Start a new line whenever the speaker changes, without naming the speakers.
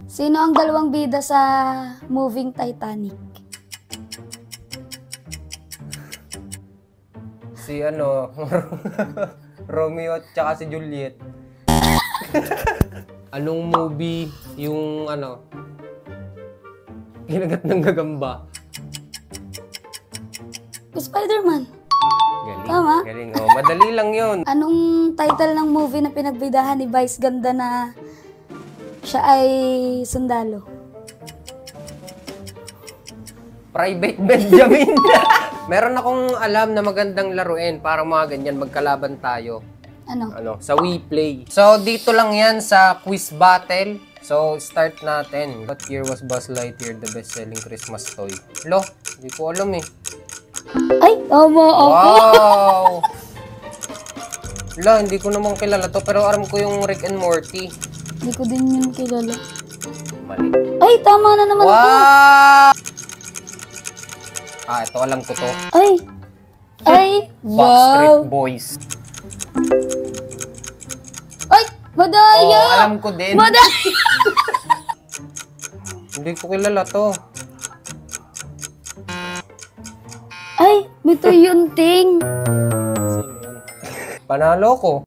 Sino ang dalawang bida sa moving Titanic?
Si ano, Romeo at saka si Juliet. Anong movie yung ano, kinagat ng gagamba?
Spider-Man.
Galing,
Tama?
galing. Oh, madali lang yun.
Anong title ng movie na pinagbidahan ni Vice Ganda na siya ay sundalo?
Private Benjamin. Meron akong alam na magandang laruin para mga ganyan, magkalaban tayo.
Ano?
Sa WePlay. So, dito lang yan sa quiz battle. So, start natin. What year was Buzz Lightyear the best-selling Christmas toy? Lo, hindi ko alam eh.
Ay, tama ako.
Wow! Lo, hindi ko naman kilala to, pero alam ko yung Rick and Morty.
Hindi ko din yun kilala.
Mali.
Ay, tama na naman ako.
Wow! Ah, ito alam ko to.
Ay,
Backstreet
wow.
Boys.
Ay, madaya.
Oh, alam ko din.
Madaya.
Hindi ko kilala to.
Ay, may tuyunting.
Panalo ko.